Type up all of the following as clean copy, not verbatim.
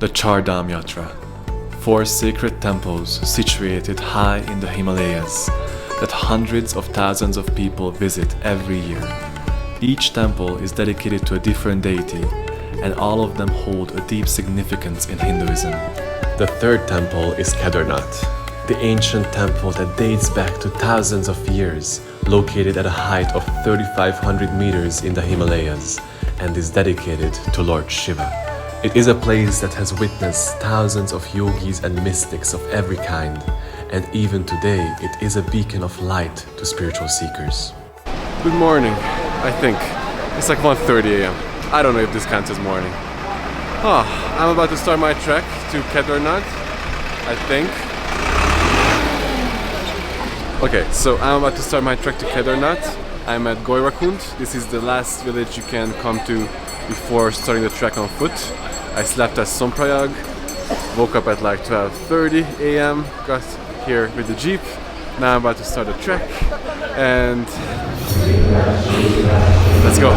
The Char Yatra, 4 sacred temples situated high in the Himalayas that hundreds of thousands of people visit every year. Each temple is dedicated to a different deity, and all of them hold a deep significance in Hinduism. The third temple is Kedarnath, the ancient temple that dates back to thousands of years, located at a height of 3,500 meters in the Himalayas, and is dedicated to Lord Shiva. It is a place that has witnessed thousands of yogis and mystics of every kind, and even today it is a beacon of light to spiritual seekers. Good morning, I think. It's like 1:30 a.m. I don't know if this counts as morning. I'm about to start my trek to Kedarnath, I think. Okay, so I'm about to start my trek to Kedarnath. I'm at Goirakund. This is the last village you can come to before starting the trek on foot. I slept at Somprayag, woke up at like 12:30 a.m, got here with the jeep. Now I'm about to start the trek, and let's go.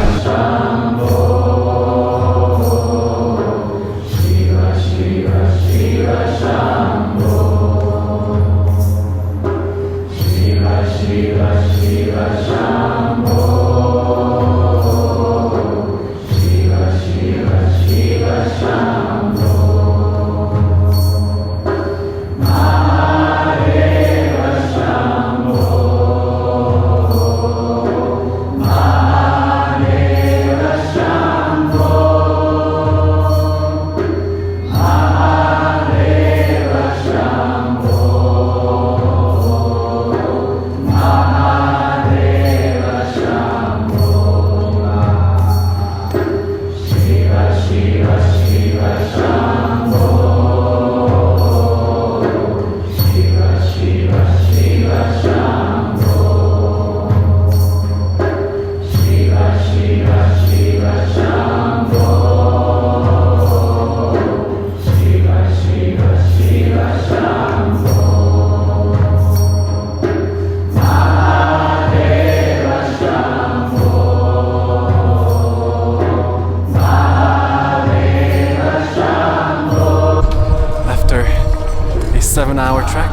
After a 7-hour trek,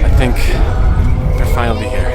I think we're finally here.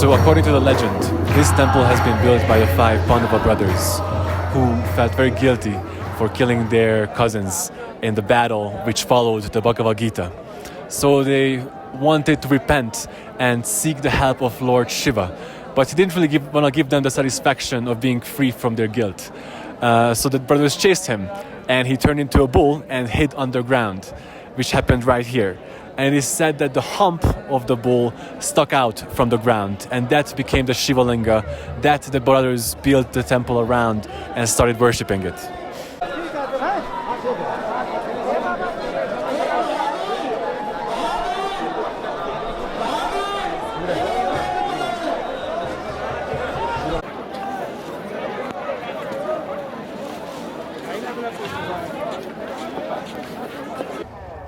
So according to the legend, this temple has been built by the 5 Pandava brothers who felt very guilty for killing their cousins in the battle which followed the Bhagavad Gita. So they wanted to repent and seek the help of Lord Shiva, but he didn't really want to give them the satisfaction of being free from their guilt. So the brothers chased him, and he turned into a bull and hid underground, which happened right here. And it is said that the hump of the bull stuck out from the ground, and that became the Shiva Linga that the brothers built the temple around and started worshipping it.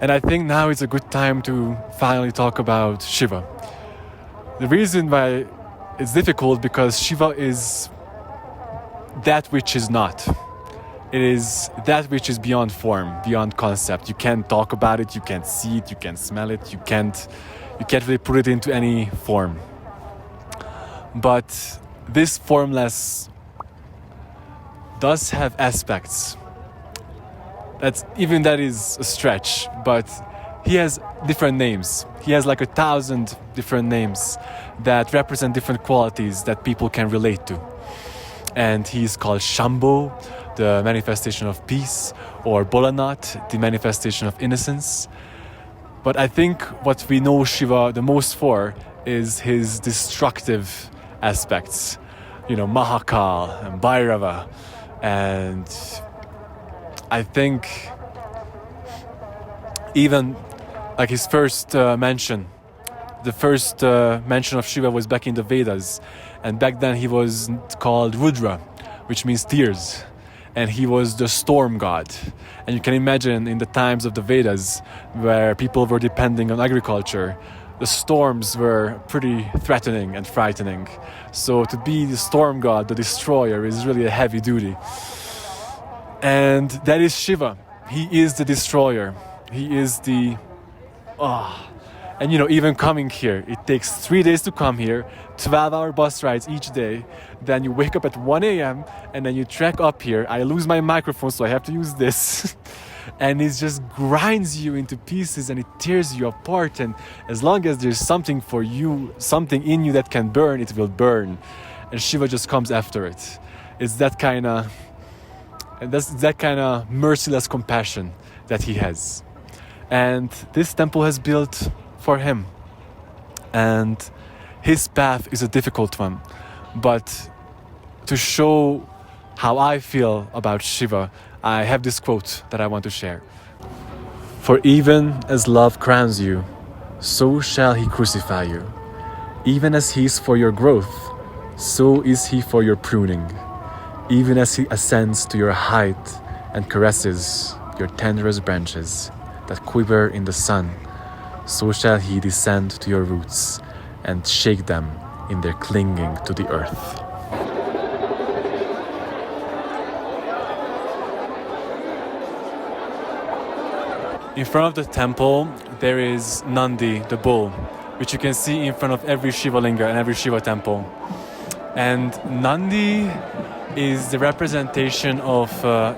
And I think now is a good time to finally talk about Shiva. The reason why it's difficult because Shiva is that which is not. It is that which is beyond form, beyond concept. You can't talk about it, you can't see it, you can't smell it, you can't really put it into any form. But this formless does have aspects that is a stretch, but he has different names. He has like 1,000 different names that represent different qualities that people can relate to. And he's called Shambho, the manifestation of peace, or Bolanath, the manifestation of innocence. But I think what we know Shiva the most for is his destructive aspects. You know, Mahakal and Bhairava. And I think even like his first mention, the first mention of Shiva was back in the Vedas. And back then he was called Rudra, which means tears. And he was the storm god. And you can imagine in the times of the Vedas, where people were depending on agriculture, the storms were pretty threatening and frightening. So to be the storm god, the destroyer, is really a heavy duty. And that is Shiva. He is the destroyer. He is the... And you know, even coming here, it takes 3 days to come here, 12-hour bus rides each day. Then you wake up at 1 a.m. and then you trek up here. I lose my microphone, so I have to use this. And it just grinds you into pieces and it tears you apart. And as long as there's something for you, something in you that can burn, it will burn. And Shiva just comes after it. It's that kind of merciless compassion that he has. And this temple has built for him. And his path is a difficult one. But to show how I feel about Shiva, I have this quote that I want to share. For even as love crowns you, so shall he crucify you. Even as he is for your growth, so is he for your pruning. Even as he ascends to your height and caresses your tenderest branches that quiver in the sun, so shall he descend to your roots and shake them in their clinging to the earth. In front of the temple, there is Nandi, the bull, which you can see in front of every Shiva linga and every Shiva temple. And Nandi is the representation of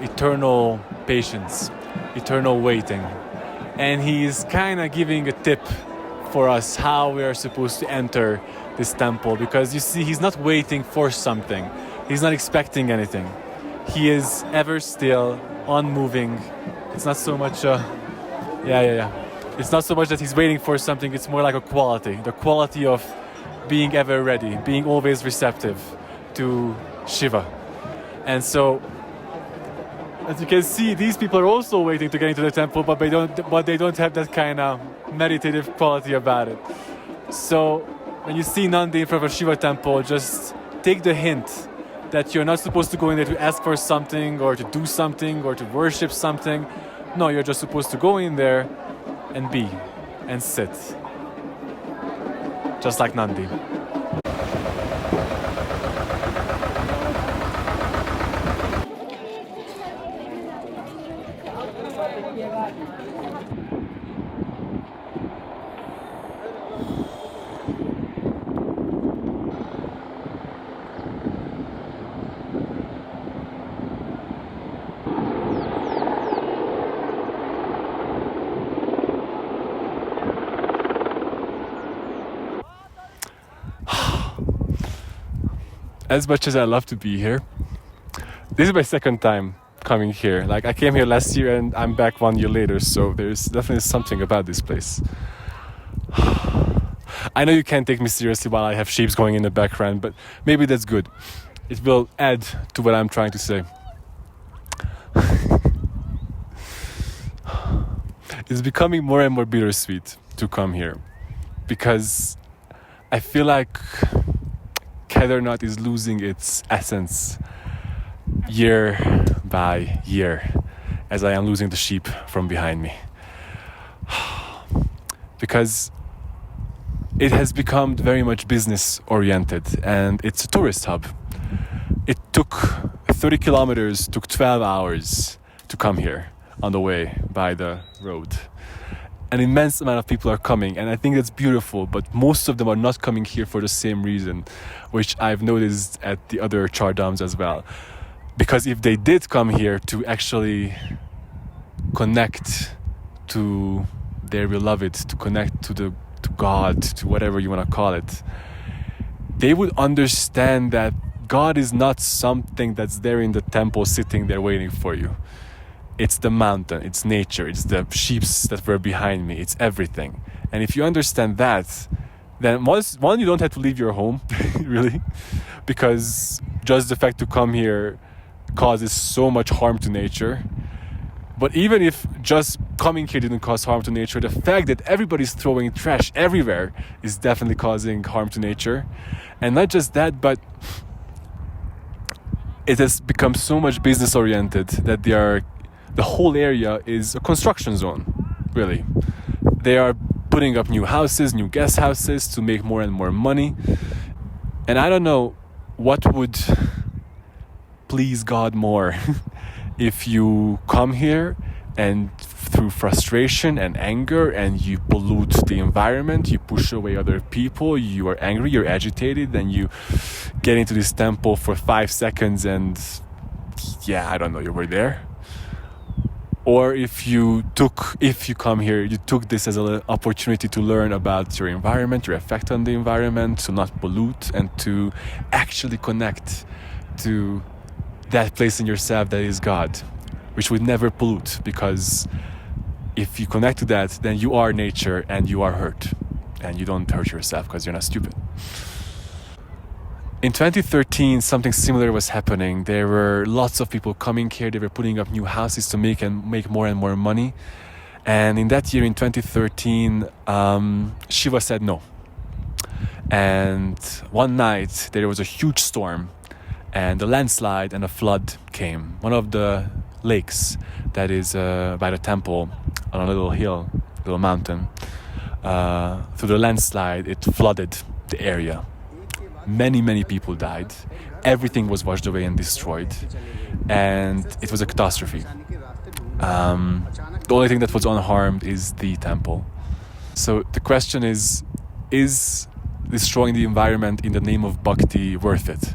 eternal patience, eternal waiting. And he is kind of giving a tip for us how we are supposed to enter this temple, because you see, he's not waiting for something. He's not expecting anything. He is ever still, unmoving. It's not so much It's not so much that he's waiting for something, it's more like a quality. The quality of being ever ready, being always receptive to Shiva. And so, as you can see, these people are also waiting to get into the temple, but they don't have that kind of meditative quality about it. So, when you see Nandi in front of a Shiva temple, just take the hint that you're not supposed to go in there to ask for something, or to do something, or to worship something. No, you're just supposed to go in there and be, and sit. Just like Nandi. As much as I love to be here, this is my second time coming here. Like, I came here last year and I'm back 1 year later, so there's definitely something about this place. I know you can't take me seriously while I have sheep going in the background, but maybe that's good. It will add to what I'm trying to say. It's becoming more and more bittersweet to come here, because I feel like Kedarnath is losing its essence year by year, as I am losing the sheep from behind me. Because it has become very much business oriented, and it's a tourist hub. It took 30 kilometers, took 12 hours to come here on the way by the road. An immense amount of people are coming, and I think that's beautiful, but most of them are not coming here for the same reason, which I've noticed at the other Char Dhams as well. Because if they did come here to actually connect to their beloved, to connect to God, to whatever you want to call it, they would understand that God is not something that's there in the temple sitting there waiting for you. It's the mountain, it's nature, it's the sheep that were behind me, it's everything. And if you understand that, then one, you don't have to leave your home, really, because just the fact to come here causes so much harm to nature. But even if just coming here didn't cause harm to nature, the fact that everybody's throwing trash everywhere is definitely causing harm to nature. And not just that, but it has become so much business oriented that the whole area is a construction zone, really. They are putting up new houses, new guest houses to make more and more money. And I don't know what would please God more if you come here and through frustration and anger and you pollute the environment, you push away other people, you are angry, you're agitated, and you get into this temple for 5 seconds and I don't know, you were there. Or if you come here, you took this as an opportunity to learn about your environment, your effect on the environment, to not pollute and to actually connect to that place in yourself that is God, which would never pollute, because if you connect to that, then you are nature and you are hurt, and you don't hurt yourself because you're not stupid. In 2013, something similar was happening. There were lots of people coming here. They were putting up new houses to make more and more money. And in that year, in 2013, Shiva said no. And one night, there was a huge storm, and a landslide and a flood came. One of the lakes that is by the temple on a little hill, little mountain, through the landslide, it flooded the area. Many people died. Everything was washed away and destroyed, and it was a catastrophe. The only thing that was unharmed is the temple. So the question is destroying the environment in the name of bhakti worth it?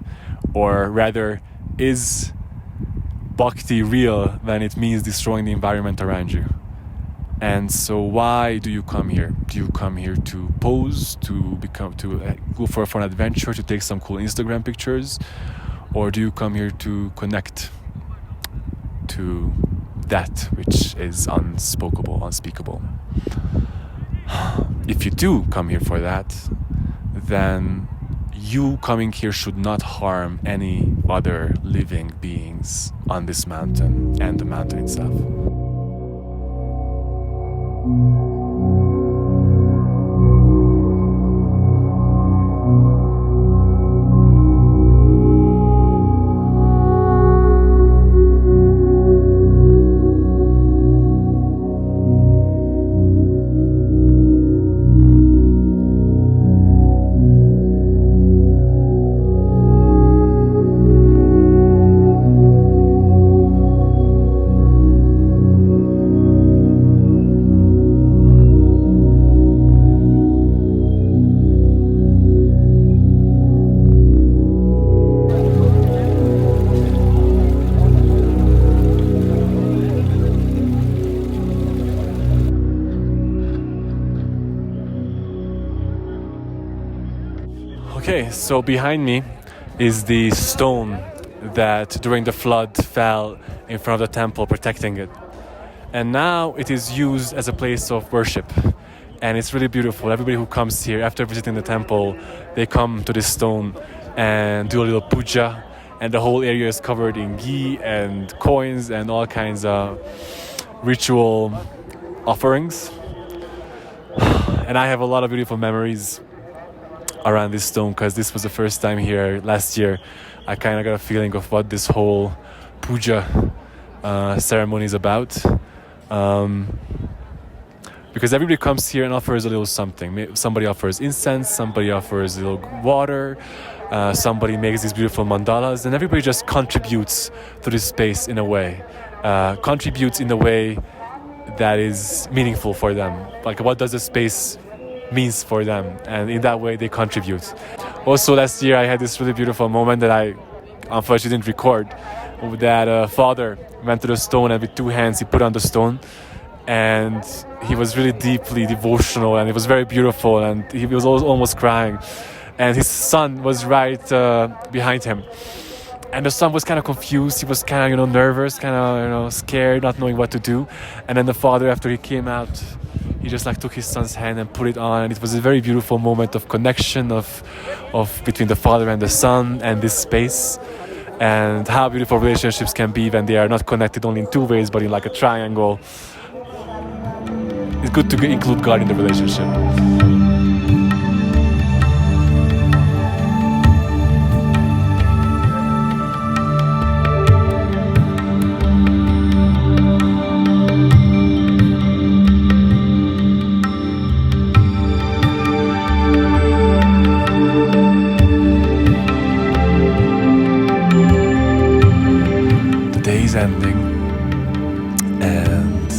Or rather, is bhakti real when it means destroying the environment around you? And so why do you come here? Do you come here to pose, to go for an adventure, to take some cool Instagram pictures? Or do you come here to connect to that which is unspeakable? If you do come here for that, then you coming here should not harm any other living beings on this mountain and the mountain itself. Okay, so behind me is the stone that during the flood fell in front of the temple, protecting it. And now it is used as a place of worship. And it's really beautiful. Everybody who comes here after visiting the temple, they come to this stone and do a little puja. And the whole area is covered in ghee and coins and all kinds of ritual offerings. And I have a lot of beautiful memories around this stone, because this was the first time here last year. I kind of got a feeling of what this whole puja ceremony is about, because everybody comes here and offers a little something. Somebody offers incense, somebody offers a little water, somebody makes these beautiful mandalas, and everybody just contributes to this space in a way, that is meaningful for them. Like, what does the space means for them, and in that way they contribute. Also last year I had this really beautiful moment that I unfortunately didn't record. that father went to the stone and with two hands he put on the stone, and he was really deeply devotional, and it was very beautiful, and he was almost crying, and his son was right behind him, and the son was kind of confused. He was kind of nervous, kind of scared, not knowing what to do. And then the father, after he came out, he just like took his son's hand and put it on, and it was a very beautiful moment of connection of between the father and the son and this space, and how beautiful relationships can be when they are not connected only in two ways but in like a triangle. It's good to include God in the relationship. Ending, and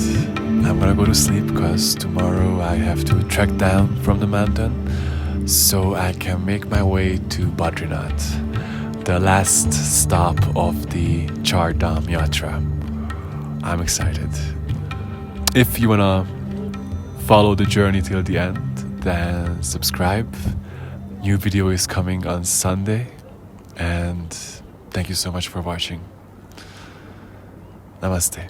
I'm gonna go to sleep because tomorrow I have to trek down from the mountain so I can make my way to Badrinath, the last stop of the Char Dham Yatra. I'm excited. If you wanna follow the journey till the end, then subscribe. New video is coming on Sunday, and thank you so much for watching. Namaste.